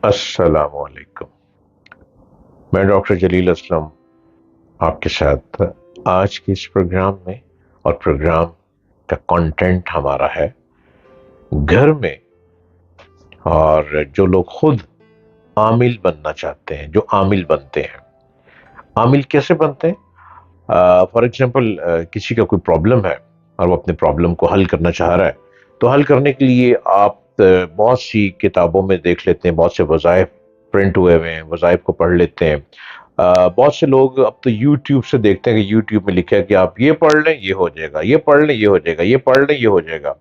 السلام علیکم. میں ڈاکٹر جلیل اسلم آپ کے ساتھ آج کے اس پروگرام میں، اور پروگرام کا کانٹینٹ ہمارا ہے گھر میں، اور جو لوگ خود عامل بننا چاہتے ہیں، جو عامل بنتے ہیں. عامل کیسے بنتے ہیں؟ فار ایگزامپل کسی کا کوئی پرابلم ہے اور وہ اپنے پرابلم کو حل کرنا چاہ رہا ہے، تو حل کرنے کے لیے آپ بہت سی کتابوں میں دیکھ لیتے ہیں، بہت سے وظائف پرنٹ ہوئے ہیں، وظائف کو پڑھ لیتے ہیں. بہت سے لوگ اب تو یوٹیوب سے دیکھتے ہیں کہ یوٹیوب میں لکھا ہے کہ آپ یہ پڑھ لیں یہ ہو جائے گا، یہ پڑھ لیں یہ ہو جائے گا، یہ پڑھ لیں یہ ہو جائے گا.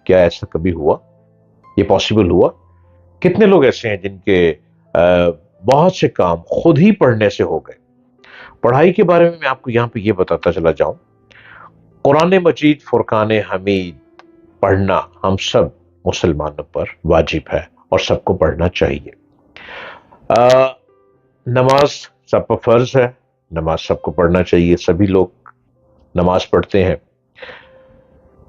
کیا ایسا کبھی ہوا؟ یہ پاسبل ہوا؟ کتنے لوگ ایسے ہیں جن کے بہت سے کام خود ہی پڑھنے سے ہو گئے؟ پڑھائی کے بارے میں آپ کو یہاں پہ یہ بتاتا چلا جاؤں. قرآن مجید فرقان حمید پڑھنا ہم سب مسلمانوں پر واجب ہے اور سب کو پڑھنا چاہیے. نماز سب پر فرض ہے، نماز سب کو پڑھنا چاہیے، سبھی لوگ نماز پڑھتے ہیں.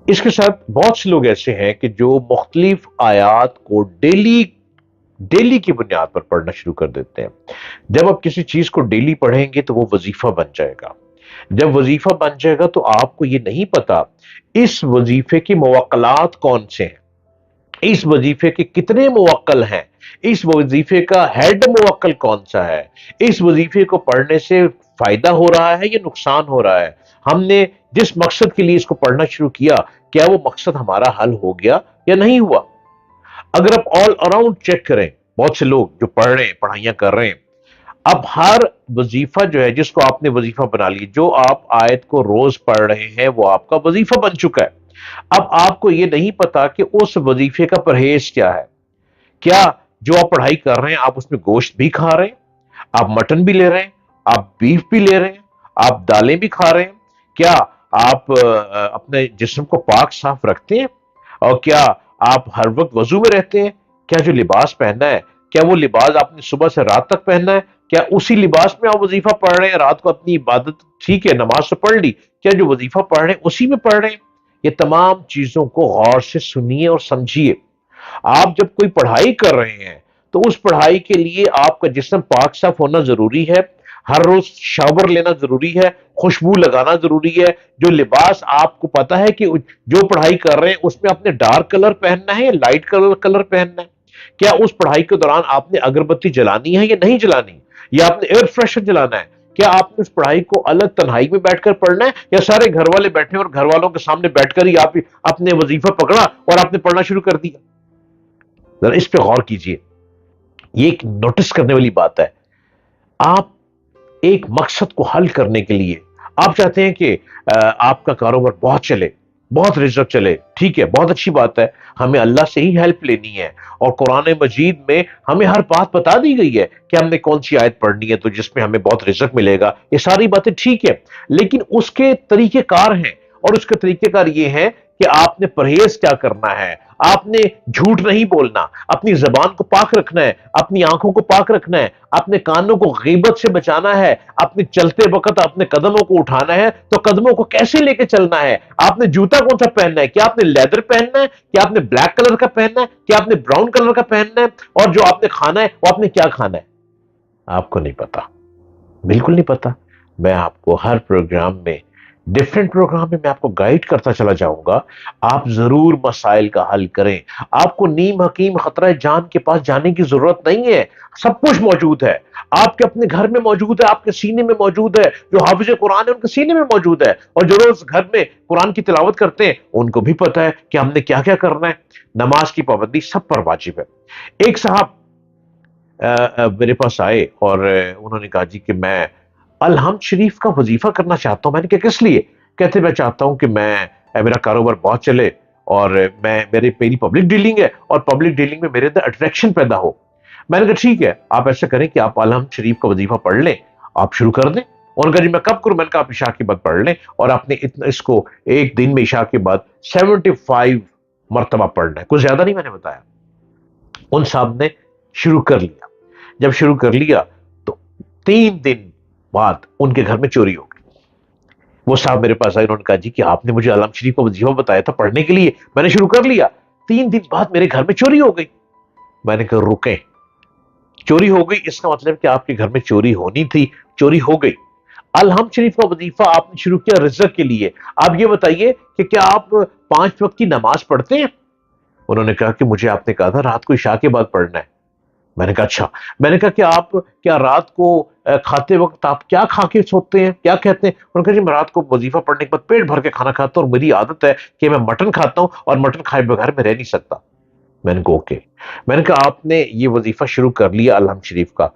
اس کے ساتھ بہت سے لوگ ایسے ہیں کہ جو مختلف آیات کو ڈیلی کی بنیاد پر پڑھنا شروع کر دیتے ہیں. جب آپ کسی چیز کو ڈیلی پڑھیں گے تو وہ وظیفہ بن جائے گا. جب وظیفہ بن جائے گا تو آپ کو یہ نہیں پتا اس وظیفے کے موکلات کون سے ہیں، اس وظیفے کے کتنے موکل ہیں، اس وظیفے کا ہیڈ موکل کون سا ہے، اس وظیفے کو پڑھنے سے فائدہ ہو رہا ہے یا نقصان ہو رہا ہے، ہم نے جس مقصد کے لیے اس کو پڑھنا شروع کیا کیا وہ مقصد ہمارا حل ہو گیا یا نہیں ہوا. اگر آپ آل اراؤنڈ چیک کریں، بہت سے لوگ جو پڑھ رہے ہیں، پڑھائیاں کر رہے ہیں، اب ہر وظیفہ جو ہے جس کو آپ نے وظیفہ بنا لی، جو آپ آیت کو روز پڑھ رہے ہیں وہ آپ کا وظیفہ بن چکا ہے. اب آپ کو یہ نہیں پتا کہ اس وظیفے کا پرہیز کیا ہے. کیا جو آپ پڑھائی کر رہے ہیں آپ اس میں گوشت بھی کھا رہے ہیں، آپ مٹن بھی لے رہے ہیں، آپ بیف بھی لے رہے ہیں، آپ دالیں بھی کھا رہے ہیں؟ کیا آپ اپنے جسم کو پاک صاف رکھتے ہیں؟ اور کیا آپ ہر وقت وضو میں رہتے ہیں؟ کیا جو لباس پہننا ہے، کیا وہ لباس آپ نے صبح سے رات تک پہننا ہے؟ کیا اسی لباس میں آپ وظیفہ پڑھ رہے ہیں؟ رات کو اپنی عبادت ٹھیک ہے، نماز تو پڑھ لی، کیا جو وظیفہ پڑھ رہے ہیں اسی میں پڑھ رہے ہیں؟ یہ تمام چیزوں کو غور سے سنیے اور سمجھیے. آپ جب کوئی پڑھائی کر رہے ہیں تو اس پڑھائی کے لیے آپ کا جسم پاک صاف ہونا ضروری ہے، ہر روز شاور لینا ضروری ہے، خوشبو لگانا ضروری ہے. جو لباس آپ کو پتا ہے کہ جو پڑھائی کر رہے ہیں اس میں آپ نے ڈارک کلر پہننا ہے یا لائٹ کلر پہننا ہے؟ کیا اس پڑھائی کے دوران آپ نے اگربتی جلانی ہے یا نہیں جلانی، یا آپ نے ایئر فریشر جلانا ہے؟ کیا آپ نے اس پڑھائی کو الگ تنہائی میں بیٹھ کر پڑھنا ہے، یا سارے گھر والے بیٹھے اور گھر والوں کے سامنے بیٹھ کر ہی آپ اپنے وظیفہ پکڑا اور آپ نے پڑھنا شروع کر دیا؟ ذرا اس پہ غور کیجئے. یہ ایک نوٹس کرنے والی بات ہے. آپ ایک مقصد کو حل کرنے کے لیے آپ چاہتے ہیں کہ آپ کا کاروبار بہت چلے، بہت رزق چلے، ٹھیک ہے، بہت اچھی بات ہے. ہمیں اللہ سے ہی ہیلپ لینی ہے، اور قرآن مجید میں ہمیں ہر بات بتا دی گئی ہے کہ ہم نے کون سی آیت پڑھنی ہے تو جس میں ہمیں بہت رزق ملے گا. یہ ساری باتیں ٹھیک ہے، لیکن اس کے طریقہ کار ہیں، اور اس کا طریقہ کار یہ ہے کہ آپ نے پرہیز کیا کرنا ہے. آپ نے جھوٹ نہیں بولنا، اپنی زبان کو پاک رکھنا ہے، اپنی آنکھوں کو پاک رکھنا ہے، اپنے کانوں کو غیبت سے بچانا ہے، اپنے چلتے وقت اپنے قدموں کو اٹھانا ہے تو قدموں کو کیسے لے کے چلنا ہے. آپ نے جوتا کون سا پہننا ہے، کیا آپ نے لیدر پہننا ہے، کیا آپ نے بلیک کلر کا پہننا ہے، کیا آپ نے براؤن کلر کا پہننا ہے، اور جو آپ نے کھانا ہے وہ آپ نے کیا کھانا ہے؟ آپ کو نہیں پتا، بالکل نہیں پتا. میں آپ کو ہر پروگرام میں، ڈیفرنٹ پروگرام میں آپ کو گائیڈ کرتا چلا جاؤں گا. آپ ضرور مسائل کا حل کریں. آپ کو نیم حکیم خطرہ جان کے پاس جانے کی ضرورت نہیں ہے، سب کچھ موجود ہے. آپ کے اپنے گھر میں موجود ہے، آپ کے سینے میں موجود ہے. جو حافظ قرآن ہے ان کے سینے میں موجود ہے، اور جو روز گھر میں قرآن کی تلاوت کرتے ہیں ان کو بھی پتا ہے کہ ہم نے کیا کیا کرنا ہے. نماز کی پابندی سب پر واجب ہے. ایک صاحب میرے پاس آئے اور انہوں نے کہا جی کہ میں الحمد شریف کا وظیفہ کرنا چاہتا ہوں. میں نے کہا کس لیے؟ کہتے میں چاہتا ہوں کہ میرا کاروبار بہت چلے، اور میری پبلک ڈیلنگ ہے، اور پبلک ڈیلنگ میں میرے اندر اٹریکشن پیدا ہو. میں نے کہا ٹھیک ہے، آپ ایسا کریں کہ آپ الحمد شریف کا وظیفہ پڑھ لیں، آپ شروع کر دیں. اور کہا جی میں کب کروں؟ میں نے کہا آپ عشاء کے بعد پڑھ لیں، اور آپ نے اس کو ایک دن میں عشاء کے بعد 75 مرتبہ پڑھنا ہے، کچھ زیادہ نہیں میں نے بتایا. ان صاحب نے شروع کر لیا. جب شروع کر لیا تو 3 دن بعد ان کے گھر میں چوری ہو گئی. وہ صاحب میرے پاس آئے، انہوں نے کہا جی کہ آپ نے مجھے علام شریف کا وظیفہ بتایا تھا پڑھنے کے لیے، میں نے شروع کر لیا، 3 دن بعد میرے گھر میں چوری ہو گئی. میں نے کہا رکیں، چوری ہو گئی اس کا مطلب کہ آپ کے گھر میں چوری ہونی تھی، چوری ہو گئی۔ الحمد شریف کا وظیفہ آپ نے شروع کیا رزق کے لیے۔ آپ یہ بتائیے کہ کیا آپ 5 وقت کی نماز پڑھتے ہیں؟ انہوں نے کہا کہ مجھے آپ نے کہا تھا رات کو عشاء کے بعد پڑھنا ہے۔ میں نے کہا اچھا۔ میں نے کہا کہ آپ کیا رات کو کھاتے وقت آپ کیا کھا کے سوتے ہیں، کیا کہتے ہیں؟ انہوں نے کہا جی میں رات کو وظیفہ پڑھنے کے بعد پیٹ بھر کے کھانا کھاتا ہوں اور میری عادت ہے کہ میں مٹن کھاتا ہوں اور مٹن کھائے بغیر میں رہ نہیں سکتا۔ میں نے کہا اوکے۔ میں نے کہا آپ نے یہ وظیفہ شروع کر لیا الحمد شریف کا،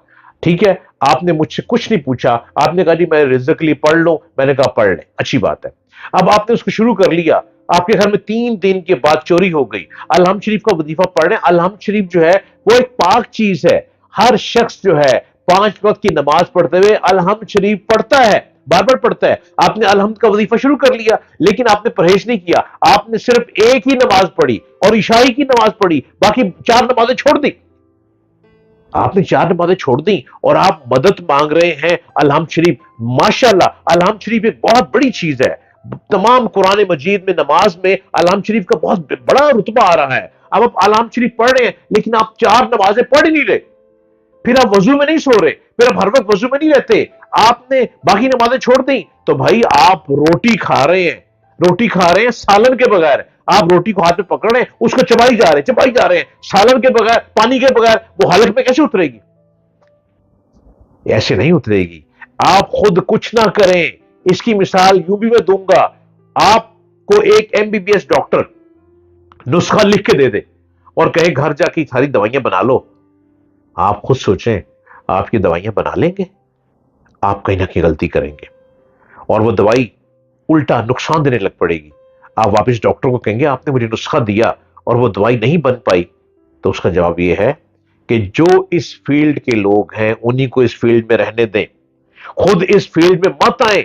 ٹھیک ہے، آپ نے مجھ سے کچھ نہیں پوچھا، آپ نے کہا جی میں رزق کے لیے پڑھ لوں، میں نے کہا پڑھ لیں، اچھی بات ہے۔ اب آپ نے اس کو شروع کر لیا، آپ کے گھر میں 3 دن کے بعد چوری ہو گئی، الحمد شریف کا وظیفہ پڑھ رہے ہیں۔ الحمد شریف جو ہے وہ ایک پاک چیز ہے، ہر شخص جو ہے 5 وقت کی نماز پڑھتے ہوئے الحمد شریف پڑھتا ہے، بار بار پڑھتا ہے۔ آپ نے الحمد کا وظیفہ شروع کر لیا، لیکن آپ نے پرہیز نہیں کیا، آپ نے صرف ایک ہی نماز پڑھی اور عشائی کی نماز پڑھی، باقی 4 نمازیں چھوڑ دی۔ آپ نے 4 نمازیں چھوڑ دیں اور آپ مدد مانگ رہے ہیں الحمد شریف۔ ماشاءاللہ الحمد شریف ایک بہت بڑی چیز ہے، تمام قرآن مجید میں نماز میں الحمد شریف کا بہت بڑا رتبہ آ رہا ہے۔ اب آپ الحمد شریف پڑھ رہے ہیں لیکن آپ 4 نمازیں پڑھ ہی نہیں رہے، پھر آپ وضو میں نہیں سو رہے، پھر آپ ہر وقت وضو میں نہیں رہتے، آپ نے باقی نمازیں چھوڑ دیں، تو بھائی آپ روٹی کھا رہے ہیں، روٹی کھا رہے ہیں سالن کے بغیر۔ آپ روٹی کو ہاتھ میں پکڑ رہے ہیں، اس کو چبائی جا رہے ہیں، چبائی جا رہے ہیں، سالن کے بغیر، پانی کے بغیر، وہ حلق میں کیسے اترے گی؟ ایسے نہیں اترے گی۔ آپ خود کچھ نہ کریں، اس کی مثال یوں بھی میں دوں گا، آپ کو ایک MBBS ڈاکٹر نسخہ لکھ کے دے دے اور کہے گھر جا کے ساری دوائیاں بنا لو، آپ خود سوچیں آپ کی دوائیاں بنا لیں گے؟ آپ کہیں نہ کہیں غلطی کریں گے اور وہ دوائی الٹا نقصان دینے لگ پڑے گی۔ آپ واپس ڈاکٹر کو کہیں گے آپ نے مجھے نسخہ دیا اور وہ دوائی نہیں بن پائی، تو اس کا جواب یہ ہے کہ جو اس فیلڈ کے لوگ ہیں انہی کو اس فیلڈ میں رہنے دیں، خود اس فیلڈ میں مت آئیں۔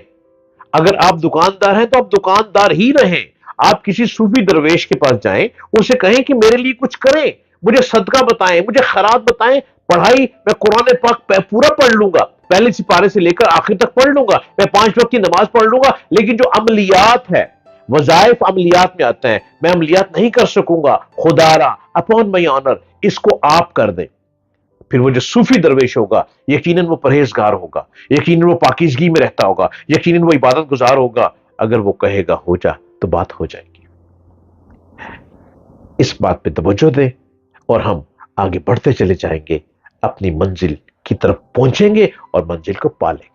اگر آپ دکاندار ہیں تو آپ دکاندار ہی رہیں، آپ کسی صوفی درویش کے پاس جائیں، اسے کہیں کہ میرے لیے کچھ کریں، مجھے صدقہ بتائیں، مجھے خیرات بتائیں، پڑھائی میں قرآن پاک پورا پڑھ لوں گا، پہلے سپارے سے لے کر آخر تک پڑھ لوں گا، میں 5 وقت کی نماز پڑھ لوں گا، لیکن جو عملیات ہے، وظائف عملیات میں آتے ہیں، میں عملیات نہیں کر سکوں گا، خدا را اپون مائی آنر، اس کو آپ کر دیں۔ پھر وہ جو صوفی درویش ہوگا یقیناً وہ پرہیزگار ہوگا، یقیناً وہ پاکیزگی میں رہتا ہوگا، یقیناً وہ عبادت گزار ہوگا۔ اگر وہ کہے گا ہو جا تو بات ہو جائے گی۔ اس بات پہ توجہ دیں اور ہم آگے بڑھتے چلے جائیں گے، اپنی منزل کی طرف پہنچیں گے اور منزل کو پالیں گے۔